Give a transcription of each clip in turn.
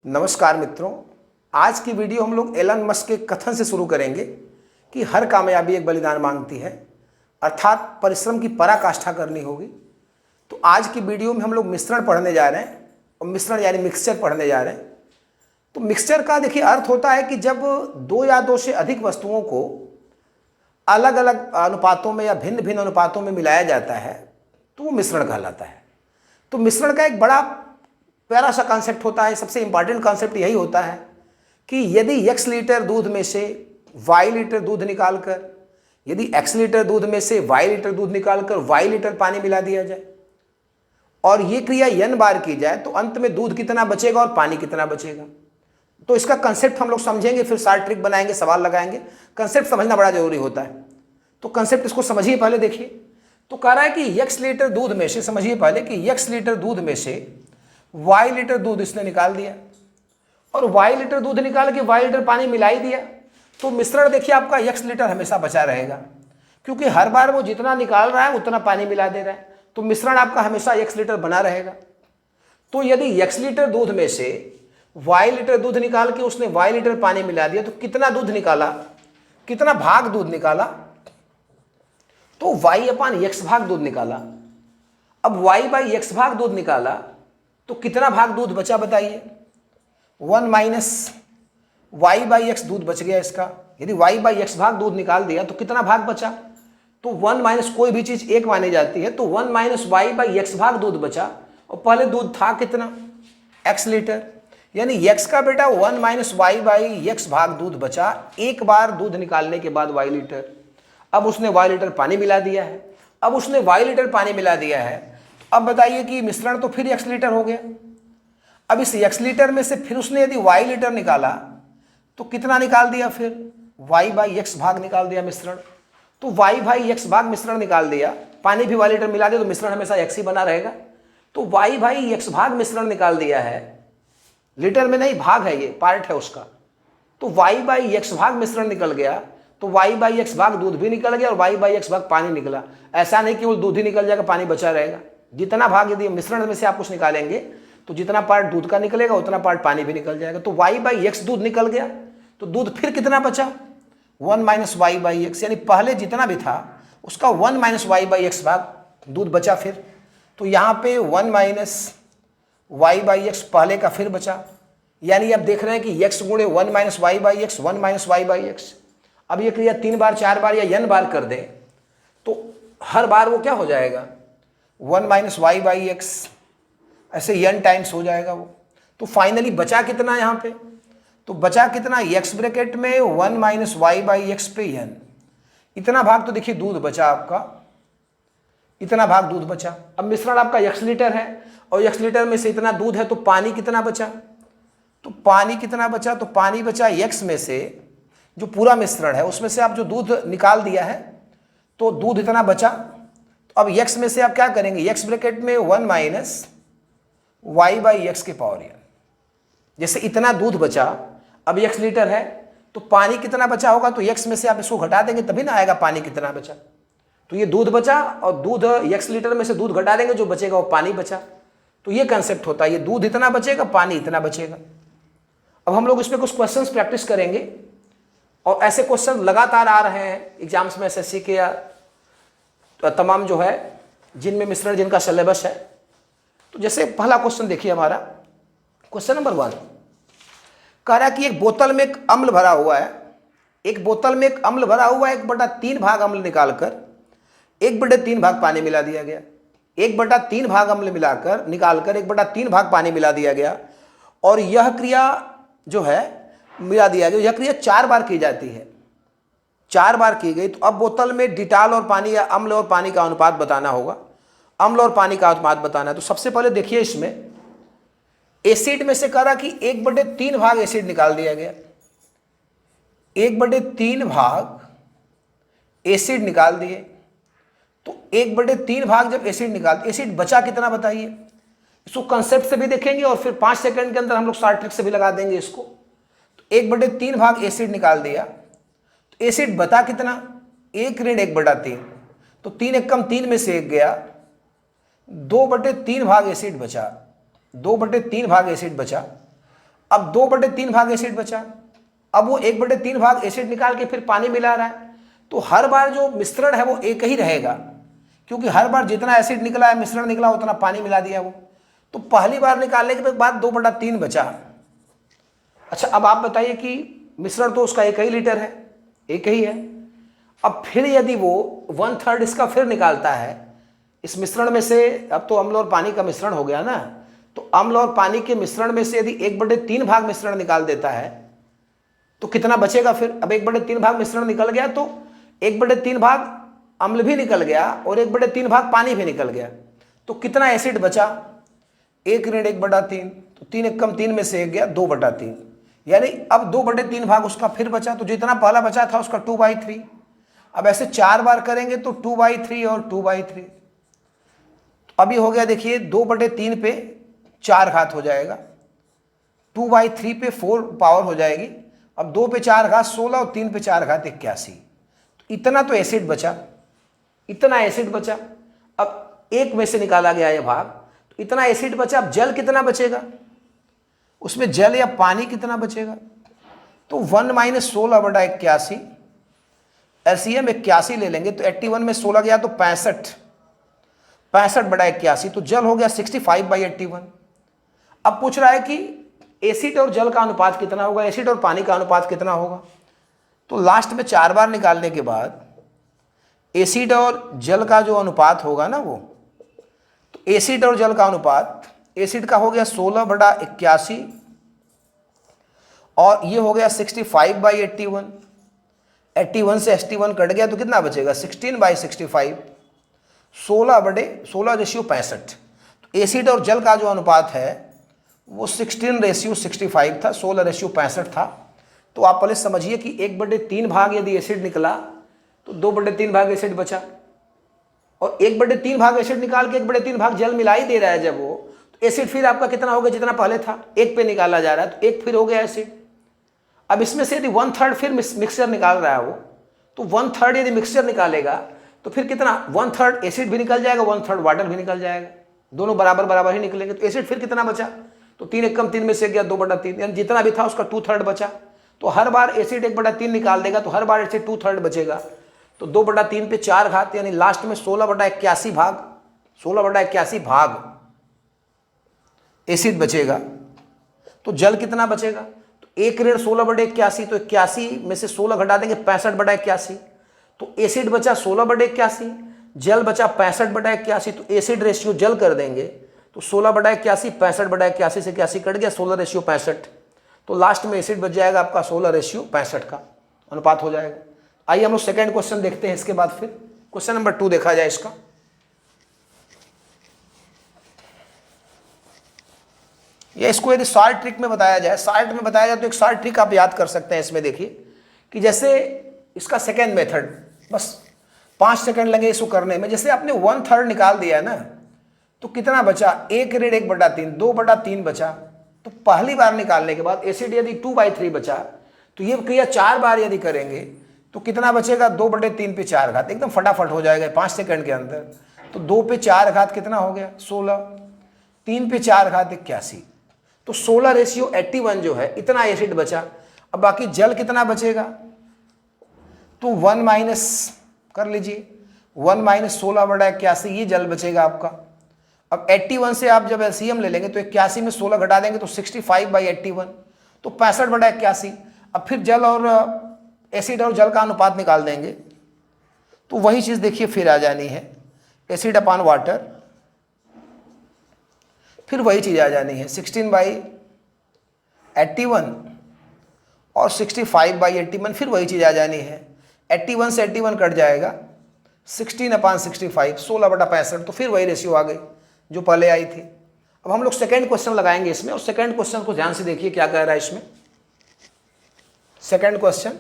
नमस्कार मित्रों, आज की वीडियो हम लोग एलन मस्क के कथन से शुरू करेंगे कि हर कामयाबी एक बलिदान मांगती है, अर्थात परिश्रम की पराकाष्ठा करनी होगी। तो आज की वीडियो में हम लोग मिश्रण पढ़ने जा रहे हैं और मिश्रण यानी मिक्सचर पढ़ने जा रहे हैं। तो मिक्सचर का देखिए अर्थ होता है कि जब दो या दो से अधिक वस्तुओं को अलग अलग अनुपातों में या भिन्न भिन्न अनुपातों में मिलाया जाता है तो वो मिश्रण कहलाता है। तो मिश्रण का एक बड़ा प्यारा सा कॉन्सेप्ट होता है, सबसे इंपॉर्टेंट कॉन्सेप्ट यही होता है कि यदि x लीटर दूध में से y लीटर दूध निकालकर, यदि x लीटर दूध में से y लीटर दूध निकालकर y लीटर पानी मिला दिया जाए और ये क्रिया n बार की जाए तो अंत में दूध कितना बचेगा और पानी कितना बचेगा। तो इसका कंसेप्ट हम लोग समझेंगे, फिर सारे ट्रिक बनाएंगे, सवाल लगाएंगे। कंसेप्ट समझना बड़ा जरूरी होता है। तो कंसेप्ट इसको समझिए पहले। देखिए, तो कह रहा है कि x लीटर दूध में से, समझिए पहले कि x लीटर दूध में से y लीटर दूध इसने निकाल दिया और y लीटर दूध निकाल के y लीटर पानी मिलाई दिया। तो मिश्रण देखिए आपका x लीटर हमेशा बचा रहेगा, क्योंकि हर बार वो जितना निकाल रहा है उतना पानी मिला दे रहा है। तो मिश्रण आपका हमेशा x लीटर बना रहेगा। तो यदि x लीटर दूध में से y लीटर दूध निकाल के उसने y लीटर पानी मिला दिया तो कितना दूध निकाला, कितना भाग दूध निकाला, तो y/x भाग दूध निकाला। अब y/x भाग दूध निकाला तो कितना भाग दूध बचा बताइए। 1 - y/x दूध बच गया इसका। यदि y/x भाग दूध निकाल दिया तो कितना भाग बचा, तो 1 - कोई भी चीज एक मानी जाती है, तो 1 - y/x भाग दूध बचा। और पहले दूध था कितना, x लीटर, यानी x का बेटा 1 - y/x भाग दूध बचा एक बार दूध निकालने के बाद y लीटर। अब उसने y लीटर पानी मिला दिया है। अब उसने y लीटर पानी मिला दिया है। अब बताइए कि मिश्रण तो फिर x लीटर हो गया। अब इस x लीटर में से फिर उसने यदि y लीटर निकाला तो कितना निकाल दिया, फिर y/x भाग निकाल दिया मिश्रण। तो y/x भाग मिश्रण निकाल दिया, पानी भी y लीटर मिला दिया तो मिश्रण हमेशा x ही बना रहेगा। तो y/x भाग मिश्रण निकाल दिया है, लीटर में नहीं, भाग है, ये पार्ट है उसका। तो y/x भाग मिश्रण निकल गया तो y/x भाग दूध भी निकल गया और y/x भाग पानी निकला। ऐसा नहीं कि वो दूध ही निकल जाएगा, पानी बचा रहेगा। जितना भाग यदि मिश्रण में से आप कुछ निकालेंगे तो जितना पार्ट दूध का निकलेगा उतना पार्ट पानी भी निकल जाएगा। तो y/x दूध निकल गया तो दूध फिर कितना बचा, 1 - y/x, यानी पहले जितना भी था उसका 1 - y/x भाग दूध बचा फिर। तो यहाँ पे 1 - y/x पहले का फिर बचा, यानी अब देख रहे हैं कि x गुणे 1 - y/x, 1 - y/x। अब ये क्रिया 3 बार 4 बार या n बार कर दे तो हर बार वो क्या हो जाएगा, 1 - y/x, ऐसे n टाइम्स हो जाएगा वो। तो फाइनली बचा कितना यहाँ पे, तो बचा कितना, x ब्रैकेट में 1 - y/x पे n। इतना भाग तो देखिए दूध बचा आपका, इतना भाग दूध बचा। अब मिश्रण आपका x लीटर है और x लीटर में से इतना दूध है तो पानी कितना बचा, तो पानी कितना बचा, तो पानी बचा x में से जो पूरा मिश्रण है उसमें से आप जो दूध निकाल दिया है तो दूध इतना बचा। तो अब x में से आप क्या करेंगे, x ब्रैकेट में 1 - y/x के पावर n। जैसे इतना दूध बचा, अब x लीटर है तो पानी कितना बचा होगा, तो x में से आप इसको घटा देंगे तभी ना आएगा पानी कितना बचा। तो ये दूध बचा और दूध x लीटर में से दूध घटा देंगे, जो बचेगा वो पानी बचा। तो ये कंसेप्ट होता है, ये दूध इतना बचेगा, पानी इतना बचेगा। अब हम लोग इसमें कुछ क्वेश्चंस प्रैक्टिस करेंगे और ऐसे क्वेश्चन लगातार आ रहे हैं एग्जाम्स में, एसएससी के या तमाम जो है जिनमें मिश्रण जिनका सिलेबस है। तो जैसे पहला क्वेश्चन देखिए हमारा, क्वेश्चन नंबर 1 कह रहा है कि एक बोतल में एक अम्ल भरा हुआ है, एक बोतल में एक अम्ल भरा हुआ है, 1/3 भाग अम्ल निकालकर 1/3 भाग पानी मिला दिया गया। 1/3 भाग अम्ल मिलाकर निकालकर 1/3 भाग पानी मिला दिया गया और यह क्रिया जो है मिला दिया गया, यह क्रिया 4 बार की जाती है। 4 बार की गई तो अब बोतल में डिटॉल और पानी या अम्ल और पानी का अनुपात बताना होगा। अम्ल और पानी का अनुपात बताना है। तो सबसे पहले देखिए इसमें एसिड में से कह रहा कि 1/3 भाग एसिड निकाल दिया गया, 1/3 भाग एसिड निकाल दिए। तो 1/3 भाग जब एसिड निकाल, एसिड बचा कितना बताइए। इसको कंसेप्ट से भी देखेंगे और फिर 5 सेकंड के अंदर हम लोग शॉर्ट ट्रिक से भी लगा देंगे इसको। तो 1/3 भाग एसिड निकाल दिया तो एसिड बता कितना, 1 ऋण 1/3, तो 3 × 3 में से 1 गया, 2/3 भाग एसिड बचा, 2/3 भाग एसिड बचा। अब 2/3 भाग एसिड बचा। अब वो 1/3 भाग एसिड निकाल के फिर पानी मिला रहा है, तो हर बार जो मिश्रण है वो एक ही रहेगा, क्योंकि हर बार जितना एसिड निकला है, मिश्रण निकला, उतना पानी मिला दिया वो। तो पहली बार निकालने के बाद 2/3 बचा। अच्छा, अब आप बताइए कि मिश्रण तो उसका 1 ही लीटर है, 1 ही है। अब फिर यदि वो 1/3 इसका फिर निकालता है इस मिश्रण में से, अब तो अम्ल और पानी का मिश्रण हो गया ना, तो अम्ल और पानी के मिश्रण में से यदि 1/3 भाग मिश्रण निकाल देता है तो कितना बचेगा फिर? अब 1/3 भाग मिश्रण निकल गया तो 1/3 भाग अम्ल भी निकल गया और 1/3 भाग पानी भी निकल गया, तो कितना एसिड बचा? 1 ऋण 1/3, तो 3 एकम 3 में से 1 गया 2/3, यानी अब 2/3 भाग उसका फिर बचा, तो जितना पहला बचा था उसका 2/3। अब ऐसे 4 बार करेंगे तो 2/3 और 2/3। अभी हो गया, देखिए 2/3 पे 4 घात हो जाएगा, 2/3 पे 4 पावर हो जाएगी। अब 2 पे 4 घात 16 और 3 पे 4 घात 81, तो इतना तो एसिड बचा, इतना एसिड बचा। अब 1 में से निकाला गया ये भाग, तो इतना एसिड बचा। अब जल कितना बचेगा उसमें? जल या पानी कितना बचेगा? तो 1 - 16/81, LCM 81 ले लेंगे तो 81 में 16 गया तो 65, 65/81, तो जल हो गया 65/81। अब पूछ रहा है कि एसिड और जल का अनुपात कितना होगा, एसिड और पानी का अनुपात कितना होगा। तो लास्ट में 4 बार निकालने के बाद एसिड और जल का जो अनुपात होगा ना, वो तो एसिड और जल का अनुपात, एसिड का हो गया 16/81 और ये हो गया 65/81। 81 से 81 कट गया तो कितना बचेगा? 16/65, 16/16 तो एसिड और जल का जो अनुपात है वो 16:65 था, 16:65 था। तो आप पहले समझिए कि 1/3 भाग यदि एसिड निकला तो 2/3 भाग एसिड बचा, और 1/3 भाग एसिड निकाल के 1/3 भाग जल मिला ही दे रहा है जब वो, तो एसिड फिर आपका कितना हो गया? जितना पहले था 1 पे निकाला जा रहा है, तो 1 फिर हो गया एसिड। अब इसमें से यदि 1/3 फिर मिक्सचर निकाल रहा है वो, तो 1/3 यदि मिक्सचर निकालेगा तो फिर कितना? 1/3 एसिड भी निकल जाएगा, 1/3 वाटर भी निकल जाएगा, दोनों बराबर बराबर ही निकलेंगे। तो एसिड फिर कितना बचा? तो 3 एकम 3 में से गया 2/3, यानी जितना भी था उसका 2/3 बचा। तो हर बार एसिड 1/3 निकाल देगा तो हर बार एसिड 2/3 बचेगा, तो 2/3 पे 4 घात, यानी लास्ट में 16/81 भाग, 16/81 भाग एसिड बचेगा। तो जल कितना बचेगा? तो 1 ऋण 16/81, तो 81 में से 16 घटा देंगे 65/81, तो एसिड बचा 16/81, जल बचा 65/81, तो एसिड रेशियो जल कर देंगे तो 16/81, 65/81 से 81 कट गया, 16:65, तो लास्ट में एसिड बच जाएगा आपका 16:65 का अनुपात हो जाएगा। आइए हम लोग सेकेंड क्वेश्चन देखते हैं, इसके बाद फिर क्वेश्चन नंबर 2 देखा जाए इसका। या इसको यदि शॉर्ट ट्रिक में बताया जाए, शॉर्ट में बताया जाए तो एक शॉर्ट ट्रिक आप याद कर सकते हैं इसमें। देखिए कि जैसे इसका सेकेंड मेथड, बस 5 सेकंड लगे इसको करने में। जैसे आपने 1/3 निकाल दिया है ना, तो कितना बचा? 1 ऋण 1/3, 2/3 बचा। तो पहली बार निकालने के बाद एसिड यदि 2/3 बचा, तो ये क्रिया 4 बार यदि करेंगे तो कितना बचेगा? 2/3 पे 4 घात, एकदम फटाफट हो जाएगा 5 सेकंड के अंदर। तो 2 पे 4 घात कितना हो गया? 16, 3 पे 4 घात 81, तो 16:81 जो है इतना एसिड बचा। अब बाकी जल कितना बचेगा? तो 1 माइनस कर लीजिए, 1 - 16/81 ये जल बचेगा आपका। अब 81 से आप जब LCM ले लेंगे तो 81 में 16 घटा देंगे तो 65/81, तो 65/81। अब फिर जल और एसिड और जल का अनुपात निकाल देंगे तो वही चीज़ देखिए फिर आ जानी है, एसिड अपान वाटर, फिर वही चीज़ आ जानी है 16/81 और 65/81, फिर वही चीज़ आ जानी है। 81 से 81 कट जाएगा, 16/65, 16/65, तो फिर वही रेशियो आ गई जो पहले आई थी। अब हम लोग सेकेंड क्वेश्चन लगाएंगे इसमें, और सेकेंड क्वेश्चन को ध्यान से देखिए क्या कह रहा है इसमें। सेकेंड क्वेश्चन,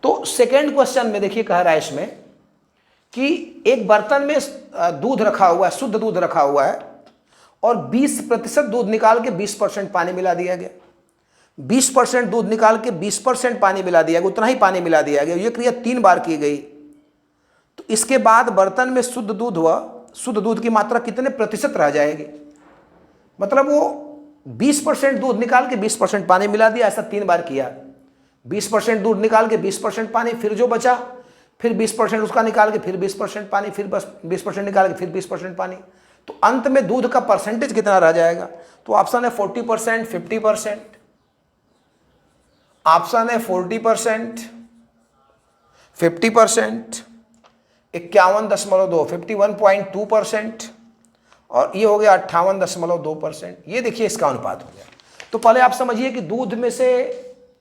तो सेकेंड क्वेश्चन में देखिए कह रहा है इसमें कि एक बर्तन में दूध रखा हुआ है, शुद्ध दूध रखा हुआ है, और 20% दूध निकाल के 20% पानी मिला दिया गया। 20% दूध निकाल के 20% पानी मिला दिया गया, उतना ही पानी मिला दिया गया। ये क्रिया 3 बार की गई। तो इसके बाद बर्तन में शुद्ध दूध व शुद्ध दूध की मात्रा कितने प्रतिशत रह जाएगी। मतलब वो 20% दूध निकाल के 20% पानी मिला दिया, ऐसा 3 बार किया। 20% दूध निकाल के 20% पानी, फिर जो बचा फिर 20% उसका निकाल के फिर 20% पानी, फिर बस 20% निकाल के फिर 20% पानी। तो अंत में दूध का परसेंटेज कितना रह जाएगा। तो ऑप्शन है 40%, 50%। ऑप्शन है 40%, 50%, 51.2 51.2%, और ये हो गया 58.2%। ये देखिए इसका अनुपात हो गया। तो पहले आप समझिए कि दूध में से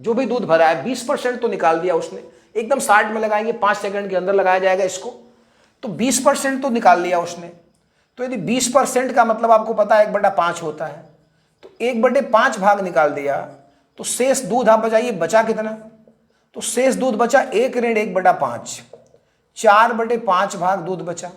जो भी दूध भरा है 20% तो निकाल दिया उसने, एकदम 60 में लगाएंगे, 5 सेकंड के अंदर लगाया जाएगा इसको। तो 20% तो निकाल लिया उसने। तो यदि 20% का मतलब आपको पता है 1/5 होता है, तो 1/5 भाग निकाल दिया, तो शेष दूध आप बचाइए बचा कितना। तो शेष दूध बचा 1 ऋण 1/5, 4/5 भाग दूध बचा।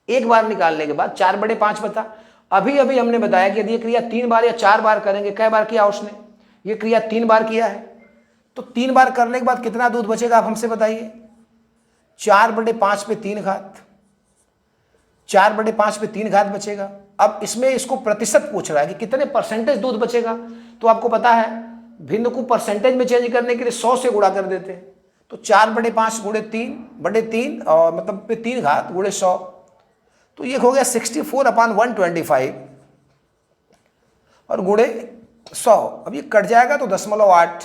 एक बार निकालने के बाद 4/5 बता। अभी अभी हमने बताया कि यदि ये क्रिया 3 बार या 4 बार करेंगे, कई बार किया उसने, ये क्रिया 3 बार किया है, तो 3 बार करने के बाद कितना दूध बचेगा आप हमसे बताइए। 4/5 पे 3 घात, 4/5 पे 3 घात बचेगा। अब इसमें इसको प्रतिशत पूछ रहा है कि कितने परसेंटेज दूध बचेगा। तो आपको पता है भिन्न को परसेंटेज में चेंज करने के लिए 100 से गुणा कर देते हैं। तो 4/5 गुणे 3/3 और मतलब पे 3 घात गुणे 100, तो ये हो गया 64/125 और गुणे 100। अब ये कट जाएगा तो 0.8,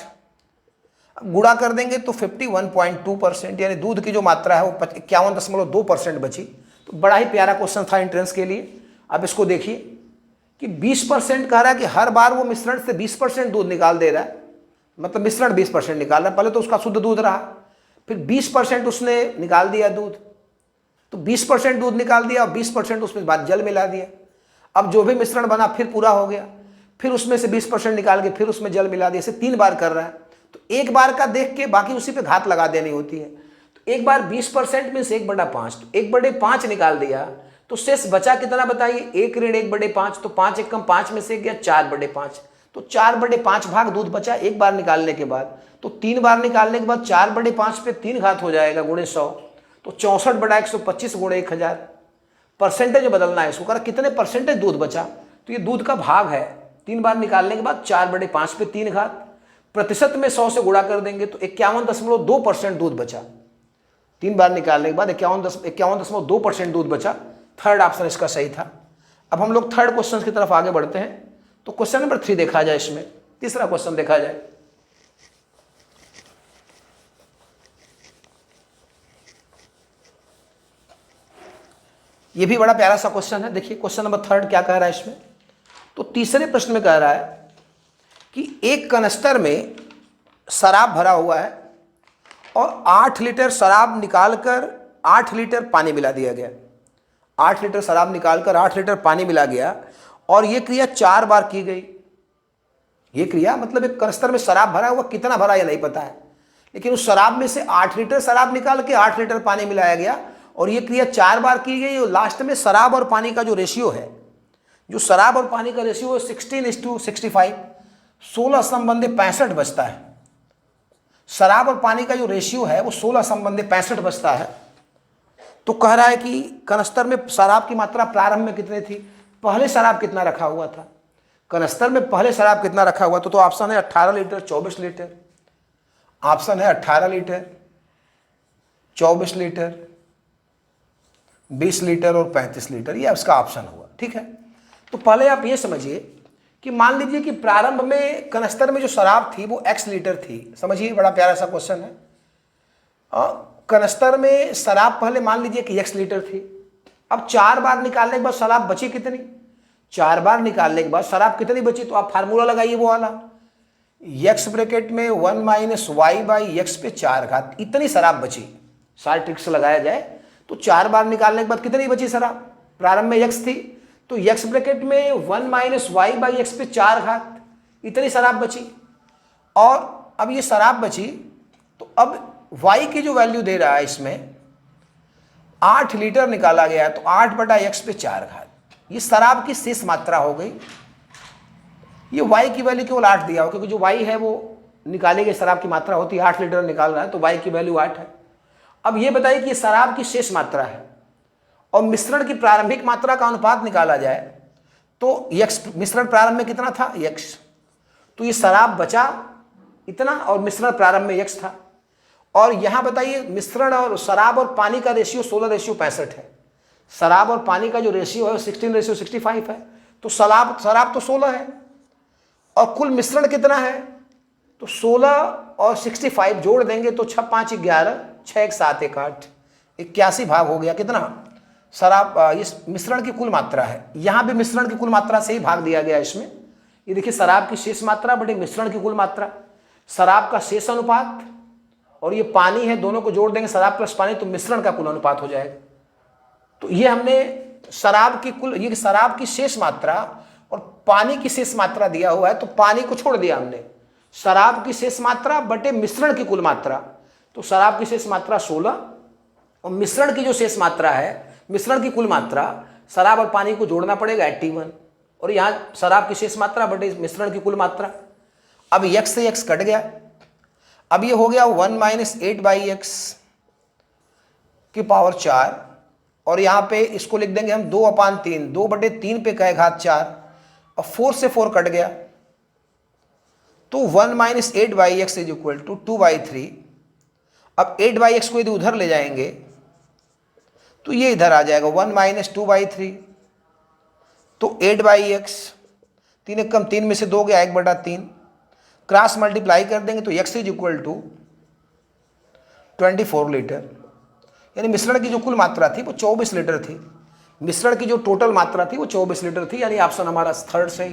अब गुणा कर देंगे तो 51.2%, यानी दूध की जो मात्रा है वो 51.2% बची। तो बड़ा ही प्यारा क्वेश्चन था एंट्रेंस के लिए। अब इसको देखिए कि 20% कह रहा है कि हर बार वो मिश्रण से 20% दूध निकाल दे रहा है, मतलब मिश्रण 20% निकाल रहा है। पहले तो उसका शुद्ध दूध रहा, फिर 20% उसने निकाल दिया दूध, तो 20% दूध निकाल दिया और 20% उसमें बाद जल मिला दिया। अब जो भी मिश्रण बना फिर पूरा हो गया, फिर उसमें से 20% निकाल के फिर उसमें जल मिला दिया। इसे 3 बार कर रहा है। तो एक बार का देख के बाकी उसी पे घात लगा देनी होती है। तो एक बार 20% मीन्स 1/5, तो 1/5 निकाल दिया, तो शेष बचा कितना बताइए, 1 ऋण 1/5। तो 5 एकम 5 में से गया 4/5, तो 4/5 भाग दूध बचा एक बार निकालने के बाद। तो 3 बार निकालने के बाद 4/5 पे 3 घात हो जाएगा गुणे 100, तो 64/125 गुणे 1000। परसेंटेज बदलना है इसको, कर कितने परसेंटेज दूध बचा। तो ये दूध का भाग है, 3 बार निकालने के बाद 4/5 पे 3 घात, प्रतिशत में 100 से गुणा कर देंगे तो 51.2% दूध बचा। 3 बार निकालने के बाद 51.2% दूध बचा। थर्ड ऑप्शन इसका सही था। अब हम लोग थर्ड क्वेश्चन की तरफ आगे बढ़ते हैं। तो क्वेश्चन नंबर 3 देखा जाए, इसमें तीसरा क्वेश्चन देखा जाए। यह भी बड़ा प्यारा सा क्वेश्चन है। देखिए क्वेश्चन नंबर 3 क्या कह रहा है इसमें। तो तीसरे प्रश्न में कह रहा है कि एक कनस्तर में शराब भरा हुआ है और 8 लीटर शराब निकालकर 8 लीटर पानी मिला दिया गया। 8 लीटर शराब निकालकर 8 लीटर पानी मिला गया और यह क्रिया 4 बार की गई। ये क्रिया मतलब एक कनस्तर में शराब भरा हुआ, कितना भरा यह नहीं पता है, लेकिन उस शराब में से 8 लीटर शराब निकाल के 8 लीटर पानी मिलाया गया और ये क्रिया 4 बार की गई। और लास्ट में शराब और पानी का जो रेशियो है, जो शराब और पानी का रेशियो है 16:65, 16 संबंधी 65 बचता है। शराब और पानी का जो रेशियो है वो 16 संबंधी 65 बचता है। तो कह रहा है कि कनस्तर में शराब की मात्रा प्रारंभ में कितनी थी, पहले शराब कितना रखा हुआ था, कनस्तर में पहले शराब कितना रखा हुआ। तो ऑप्शन है 18 लीटर, 24 लीटर। ऑप्शन है 18 लीटर, 24 लीटर, 20 लीटर और 35 लीटर, ये उसका ऑप्शन हुआ। ठीक है, तो पहले आप ये समझिए कि मान लीजिए कि प्रारंभ में कनस्तर में जो शराब थी वो x लीटर थी। समझिए बड़ा प्यारा सा क्वेश्चन है। कनस्तर में शराब पहले मान लीजिए कि x लीटर थी। अब 4 बार निकालने के बाद शराब बची कितनी, 4 बार निकालने के बाद शराब कितनी बची। तो आप फार्मूला लगाइए वो वाला, x ब्रैकेट में 1 - y/x पे 4 घात, इतनी शराब बची। सारे ट्रिक से लगाया जाए तो 4 बार निकालने के बाद कितनी बची शराब, प्रारंभ में x थी तो x ब्रैकेट में 1 - y/x पे 4 घात, इतनी शराब बची। और अब ये शराब बची तो अब y की जो वैल्यू दे रहा है इसमें 8 लीटर निकाला गया, तो 8/x पे 4 घात, ये शराब की शेष मात्रा हो गई। ये y की वैल्यू केवल 8 दिया हो, क्योंकि जो y है वो निकाली गई शराब की मात्रा होती है, 8 लीटर निकाल रहा है तो y की वैल्यू 8 है। अब ये बताइए कि शराब की शेष मात्रा है और मिश्रण की प्रारंभिक मात्रा का अनुपात निकाला जाए तो यक्स, मिश्रण प्रारंभ में कितना था, यक्स, तो ये शराब बचा इतना और मिश्रण प्रारंभ में यक्स था। और यहां बताइए मिश्रण और शराब और पानी का रेशियो 16:65 है। शराब और पानी का जो रेशियो है 16:65 है। तो शराब तो 16 है और कुल मिश्रण कितना है, तो 16 और 65 जोड़ देंगे तो 6 5 11, 6 1 7 1 8, 81 भाग हो गया कितना, शराब इस मिश्रण की कुल मात्रा है। यहां भी मिश्रण की कुल मात्रा से ही भाग दिया गया इसमें। ये देखिए शराब की शेष मात्रा बटे मिश्रण की कुल मात्रा, शराब का शेष अनुपात और ये पानी है, दोनों को जोड़ देंगे शराब प्लस पानी तो मिश्रण का कुल अनुपात हो जाएगा। तो ये हमने शराब की कुल, ये शराब की शेष मात्रा और पानी की शेष मात्रा दिया हुआ है तो पानी को छोड़ दिया हमने, शराब की शेष मात्रा बटे मिश्रण की कुल मात्रा, तो शराब की शेष मात्रा 16 और मिश्रण की जो शेष मात्रा है, मिश्रण की कुल मात्रा, शराब और पानी को जोड़ना पड़ेगा 81 और यहाँ शराब की शेष मात्रा बटे मिश्रण की कुल मात्रा। अब x से x कट गया, अब ये हो गया 1 - 8/x की पावर 4 और यहाँ पे इसको लिख देंगे हम 2/3, 2/3 पे का घात 4 और 4 से 4 कट गया तो 1 - 8/x इज इक्वल टू 2/3। अब 8/x को यदि उधर ले जाएंगे तो ये इधर आ जाएगा 1 - 2/3, तो 8/x, 3 एक कम 3 में से 2 गया 1/3, क्रॉस मल्टीप्लाई कर देंगे तो x is equal to 24 litre, यानी मिश्रण की जो कुल मात्रा थी वो 24 लीटर थी, मिश्रण की जो टोटल मात्रा थी वो 24 लीटर थी, यानी ऑप्शन हमारा थर्ड सही।